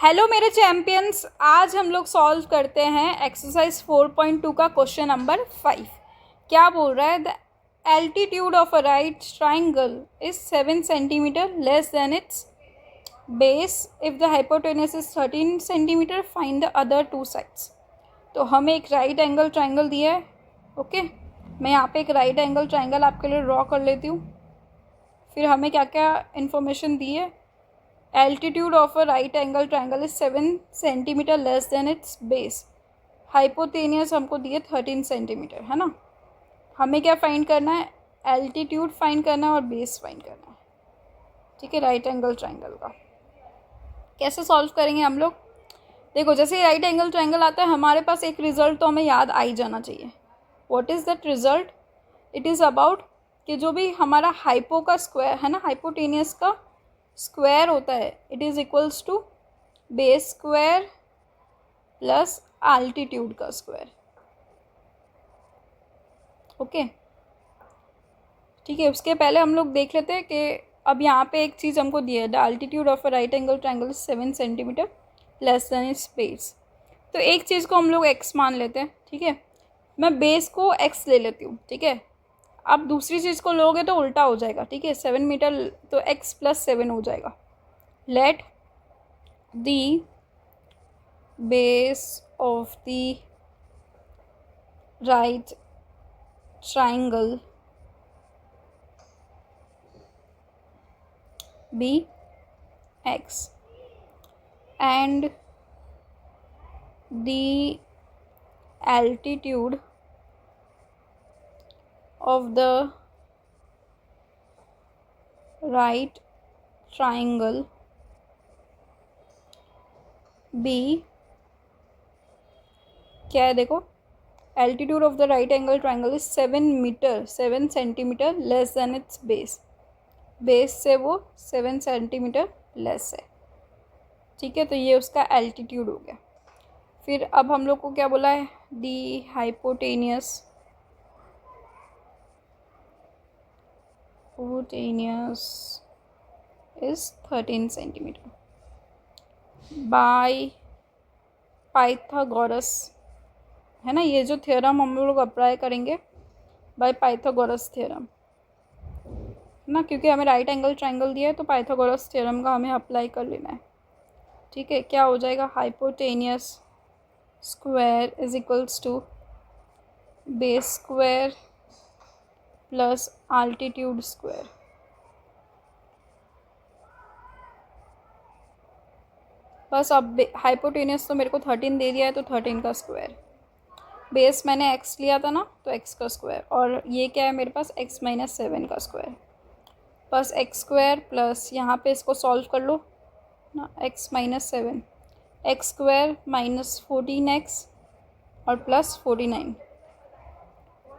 Hello मेरे champions, आज हम लोग सॉल्व करते हैं एक्सरसाइज 4.2 का क्वेश्चन नंबर 5। क्या बोल रहा है? The altitude of a right triangle is 7 centimetre less than it's base if the hypotenuse is 13 centimetre, find the other two sides. तो हमें एक राइट एंगल ट्राइंगल दिया है। ओके, मैं यहाँ पे एक राइट एंगल ट्राइंगल आपके लिए ड्रॉ कर लेती हूँ। फिर हमें क्या क्या इन्फॉर्मेशन दी है? Altitude of a right angle triangle is 7 centimetre less than it's base. Hypotenuse हमको दिए 13 सेंटीमीटर, है ना। हमें क्या फाइंड करना है? एल्टीट्यूड फाइंड करना है और बेस फाइंड करना है। ठीक है, राइट एंगल ट्राइंगल का कैसे सॉल्व करेंगे हम लोग? देखो, जैसे राइट एंगल ट्राइंगल आता है हमारे पास एक रिजल्ट तो हमें याद आ ही जाना चाहिए। What is that result? It is about कि जो भी हमारा हाइपो का स्क्वायर है ना, हाइपोटेनियस का स्क्वायर होता है, it is equals to base square plus altitude का स्क्वायर। ओके, ठीक है। उसके पहले हम लोग देख लेते हैं कि अब यहाँ पे एक चीज़ हमको दी है, the altitude of a right angle triangle 7 centimetre less than it's base. तो एक चीज़ को हम लोग एक्स मान लेते हैं। ठीक है, मैं बेस को एक्स ले लेती हूँ। ठीक है, अब दूसरी चीज़ को लोगे तो उल्टा हो जाएगा। ठीक है, 7 मीटर तो एक्स प्लस 7 हो जाएगा। Let the base of the right triangle be x and the altitude of the right triangle be क्या है? देखो, altitude of the right angle triangle is 7 centimetre less than it's base. Base से वो 7 centimetre less है। ठीक है, तो ये उसका एल्टीट्यूड हो गया। फिर अब हम लोग को क्या बोला है? The hypotenuse is 13 centimetre by Pythagoras, है ना। ये जो थ्योरम हम लोग अप्लाई करेंगे बाय पाइथागोरस थ्योरम, ना, क्योंकि हमें राइट एंगल ट्राइंगल दिया है तो पाइथागोरस थ्योरम का हमें अप्लाई कर लेना है। ठीक है, क्या हो जाएगा? Hypotenuse square is equals to base square plus altitude square. बस अब हाइपोटेनियस तो मेरे को 13 दे दिया है तो 13 का स्क्वायर, बेस मैंने x लिया था ना तो x का स्क्वायर, और ये क्या है मेरे पास? x माइनस 7 का स्क्वायर। बस एक्स स्क्वायर प्लस यहाँ पे इसको सॉल्व कर लो ना, x minus 7, x square minus 14x और प्लस 49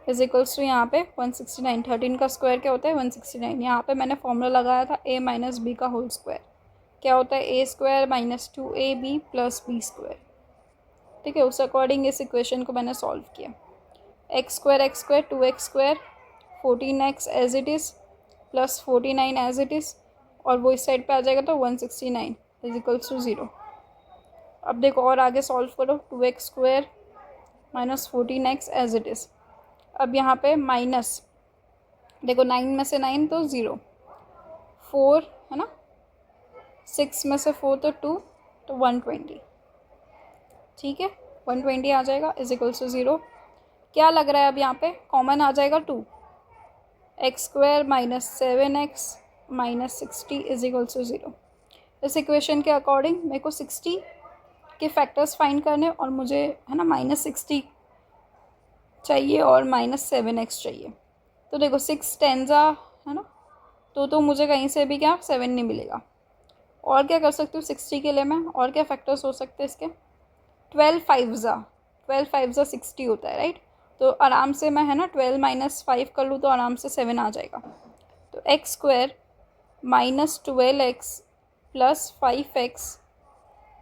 इज इक्वल्स टू यहाँ पे 169। 13 का स्क्वायर क्या होता है? 169। यहाँ पे मैंने फॉर्मूला लगाया था a माइनस बी का होल स्क्वायर। क्या होता है? A square minus 2ab plus B square. ठीक है, उस अकॉर्डिंग इस इक्वेशन को मैंने सॉल्व किया। X square 2x square 14x as it is plus 49 as it is, और वो इस साइड पे आ जाएगा तो 169 इज इक्वल्स टू 0। अब देखो और आगे सॉल्व करो। 2x square minus 14x as it is. अब यहाँ पे माइनस, देखो 9 में से 9 तो 0, 4 है ना, 6 में से 4 तो 2, तो 120। ठीक है, 120 आ जाएगा इज इक्वल्स टू 0। क्या लग रहा है? अब यहाँ पे कॉमन आ जाएगा 2। X square minus 7x minus 60 is equals to 0। इस इक्वेशन के अकॉर्डिंग मेरे को 60 के फैक्टर्स फाइंड करने, और मुझे है ना माइनस 60 चाहिए और माइनस 7x चाहिए। तो देखो 6 टेंजा है ना, तो मुझे कहीं से भी क्या 7 नहीं मिलेगा। और क्या कर सकती हूँ 60 के लिए मैं? और क्या फैक्टर्स हो सकते हैं इसके? 12 5 60 होता है, राइट। तो आराम से मैं है ना 12 माइनस 5 कर लूँ तो आराम से 7 आ जाएगा। तो x square minus 12x plus 5x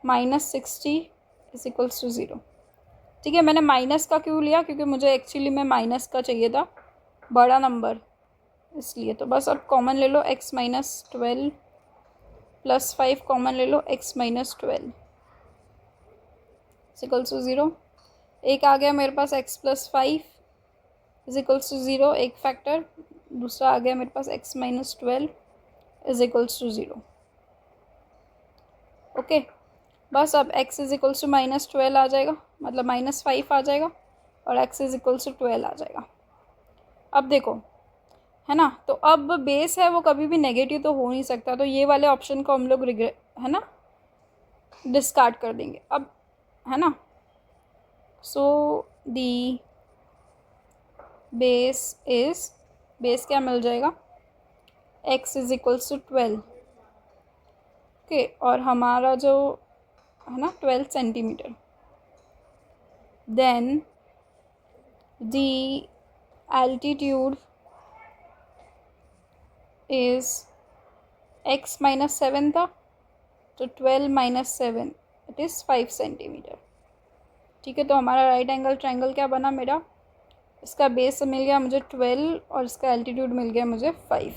minus 60 is equals to 0। ठीक है, मैंने माइनस का क्यों लिया? क्योंकि मुझे एक्चुअली में माइनस का चाहिए था, बड़ा नंबर, इसलिए। तो बस अब कॉमन ले लो, x माइनस 12 प्लस 5 कॉमन ले लो, x माइनस 12 इक्वल्स टू 0। एक आ गया मेरे पास x plus 5 is equals to 0, एक फैक्टर। दूसरा आ गया मेरे पास x minus 12 is equals to 0। Okay, बस अब x is equals to minus 12 आ जाएगा, मतलब माइनस 5 आ जाएगा, और x इज इक्वल्स टू 12 आ जाएगा। अब देखो, है ना, तो अब बेस है वो कभी भी नेगेटिव तो हो नहीं सकता, तो ये वाले ऑप्शन को हम लोग है ना डिस्कार्ड कर देंगे अब, है ना। सो दी बेस क्या मिल जाएगा, x is equals to 12। Okay, और हमारा जो है ना 12 centimetre. Then the altitude is x minus 7 था, तो 12 माइनस 7 इट इज़ 5 सेंटीमीटर। ठीक है, तो हमारा राइट एंगल ट्रायंगल क्या बना मेरा, इसका बेस मिल गया मुझे 12 और इसका एल्टीट्यूड मिल गया मुझे 5।